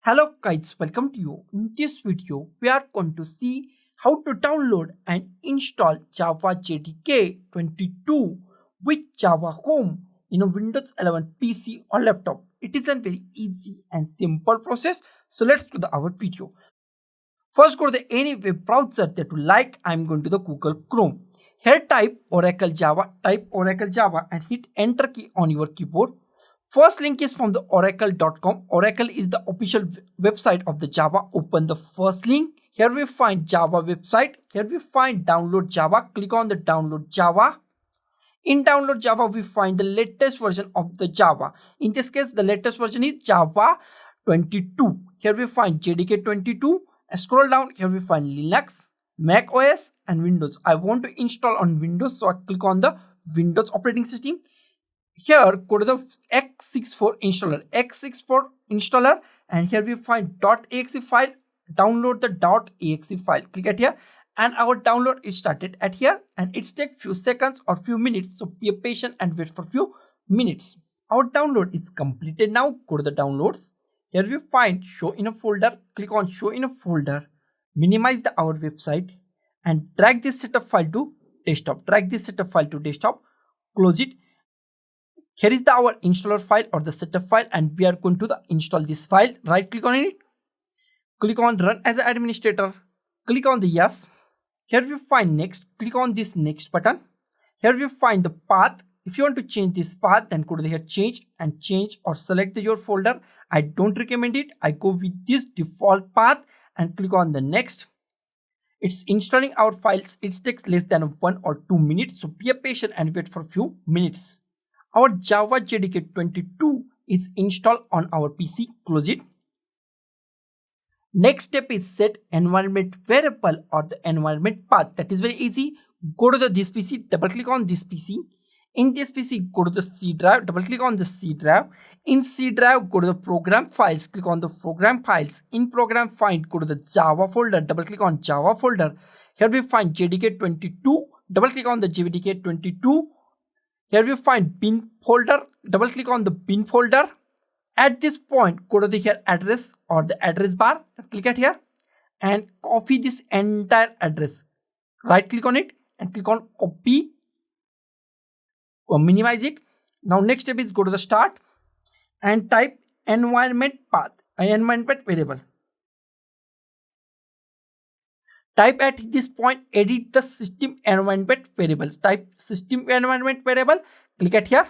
Hello guys, welcome to you. In this video, we are going to see how to download and install Java JDK 22 with Java Home in a Windows 11 PC or laptop. It is a very easy and simple process. So let's do our video. First, go to any web browser that you like. I'm going to the Google Chrome. Here type Oracle Java and hit enter key on your keyboard. First link is from the oracle.com. Oracle is the official website of the Java. Open the first link. Here we find Java website. Here we find download Java. Click on the download Java. In download Java, we find the latest version of the Java. In this case, the latest version is Java 22. Here we find JDK 22. Scroll down. Here we find Linux, Mac OS and Windows. I want to install on Windows, so I click on the Windows operating system. Here go to the x64 installer, and here we find .exe file. Download the .exe file. Click at here and our download is started at here, and it takes few seconds or few minutes, so be patient and wait for few minutes. Our download is completed. Now go to the downloads. Here we find show in a folder. Click on show in a folder. Minimize our website and drag this setup file to desktop. Close it. Here is our installer file or the setup file, and we are going to install this file. Right click on it. Click on run as an administrator. Click on the yes. Here we find next. Click on this next button. Here we find the path. If you want to change this path, then go to here change or select your folder. I don't recommend it. I go with this default path and click on the next. It's installing our files. It takes less than 1 or 2 minutes, so be patient and wait for a few minutes. Our Java JDK 22 is installed on our PC. Close it. Next step is set environment variable or the environment path. That is very easy. Go to this PC, double click on this PC. In this PC, go to the C drive, double click on the C drive. In C drive, go to the program files, click on the program files. In program find, go to the Java folder, double click on Java folder. Here we find JDK 22, double click on the JDK 22. Here we find bin folder, double click on the bin folder. At this point, go to the here address or the address bar, click at here and copy this entire address. Right click on it and click on copy or minimize it. Now next step is go to the start and type environment path, environment variable. Type at this point, edit the system environment variables. Type system environment variable, click at here.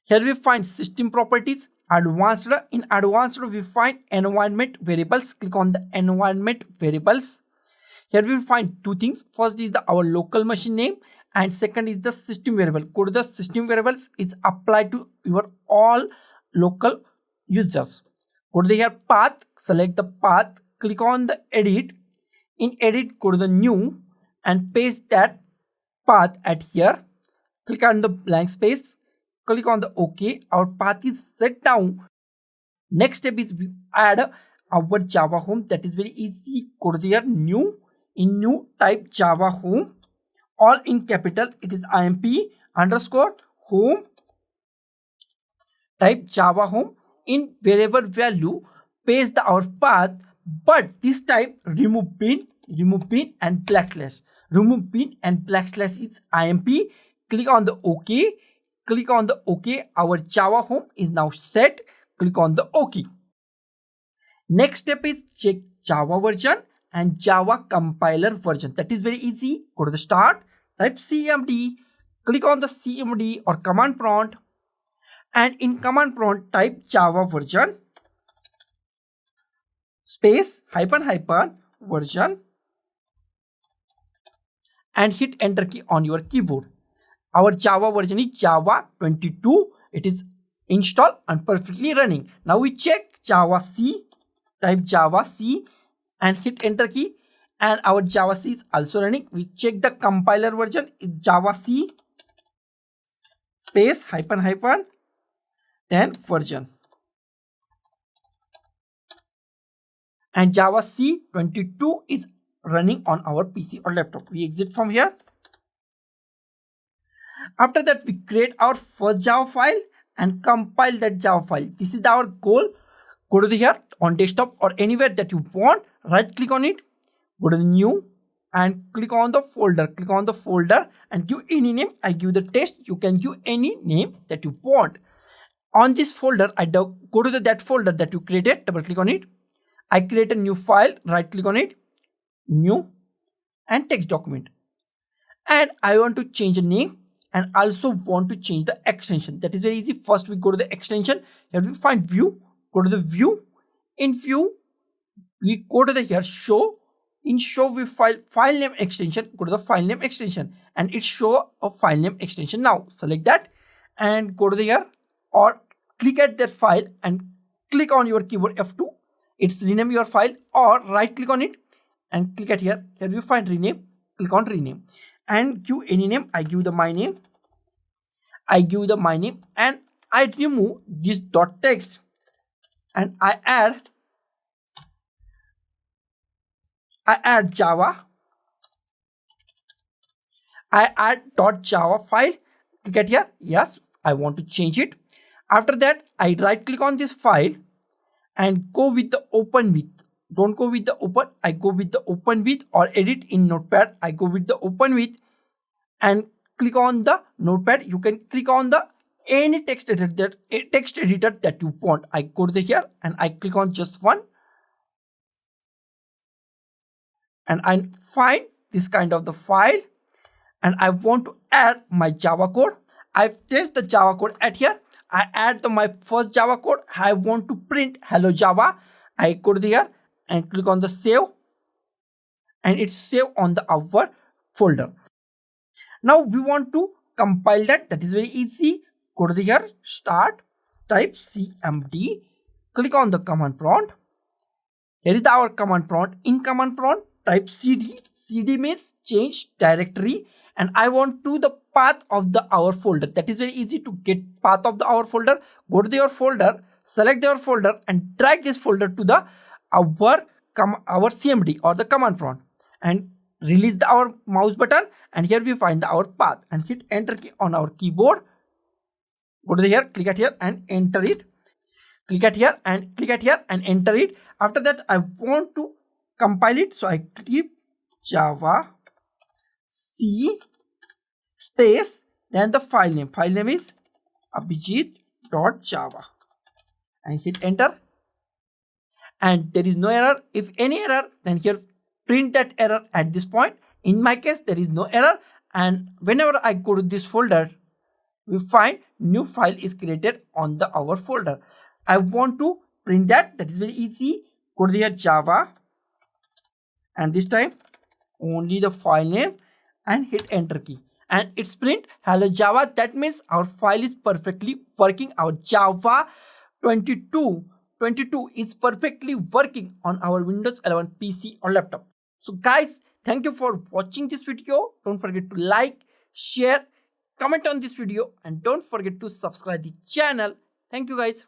Here we find system properties, advanced. In advanced, we find environment variables. Click on the environment variables. Here we find two things. First is our local machine name, and second is the system variable. Go to the system variables. It's applied to your all local users. Go to the here path, select the path, click on the edit. In edit, go to the new and paste that path at here. Click on the blank space. Click on the OK. Our path is set down. Next step is we add our Java home. That is very easy. Go to here new. In new, type Java home. All in capital. It is imp_home. Type Java home. In variable value, paste our path. But this time remove bin and backslash. Remove bin and backslash is imp. Click on the OK. Click on the OK. Our Java home is now set. Click on the OK. Next step is check Java version and Java compiler version. That is very easy. Go to the start. Type cmd. Click on the cmd or command prompt. And in command prompt, type Java version space hyphen version and hit enter key on your keyboard. Our Java version is Java 22. It is installed and perfectly running. Now we check Java C. Type Java C and hit enter key, and our Java C is also running. We check the compiler version is Java C space hyphen then version. And Java C 22 is running on our PC or laptop. We exit from here. After that, we create our first Java file and compile that Java file. This is our goal. Go to the here on desktop or anywhere that you want, right click on it, go to the new and click on the folder. Click on the folder and give any name. I give the test. You can give any name that you want. On this folder, I go to that folder that you created, double click on it. I create a new file, right click on it, new and text document. And I want to change the name and also want to change the extension. That is very easy. First we go to the extension. Here we find view, go to the view. In view, we go to the here show. In show we file name extension, go to the file name extension and it show a file name extension. Now select that and go to the here or click at that file and click on your keyboard F2. It's rename your file, or right click on it and click at here. Here you find rename, click on rename and give any name. I give the my name. I give the my name and I remove this dot text and I add Java. I add .java file. Click at here. Yes, I want to change it. After that, I right click on this file and go with the open with. Don't go with the open. I go with the open with or edit in notepad. I go with the open with and click on the notepad. You can click on the any text editor that you want. I go to the here and I click on just one. And I find this kind of the file and I want to add my Java code. I've tested the Java code at here. I add my first Java code. I want to print hello Java. I go to here and click on the save and it's saved on the our folder. Now we want to compile that. That is very easy. Go to here, start, type cmd, click on the command prompt. Here is our command prompt. In command prompt, type cd. Cd means change directory and I want to the path of the our folder. That is very easy to get path of the our folder. Go to your folder, select your folder and drag this folder to the our cmd or the command prompt and release our mouse button and here we find our path and hit enter key on our keyboard. Go to here, click at here and enter it. Click at here and click at here and enter it. After that, I want to compile it. So I click Java C space, then the file name. File name is abhijit.java and hit enter. And there is no error. If any error, then here print that error at this point. In my case, there is no error. And whenever I go to this folder, we find new file is created on the our folder. I want to print that. That is very easy. Go to here Java and this time only the file name and hit enter key and it's print hello Java. That means our file is perfectly working. Our Java 22 is perfectly working on our Windows 11 PC or laptop. So guys, thank you for watching this video. Don't forget to like, share, comment on this video and don't forget to subscribe the channel. Thank you guys.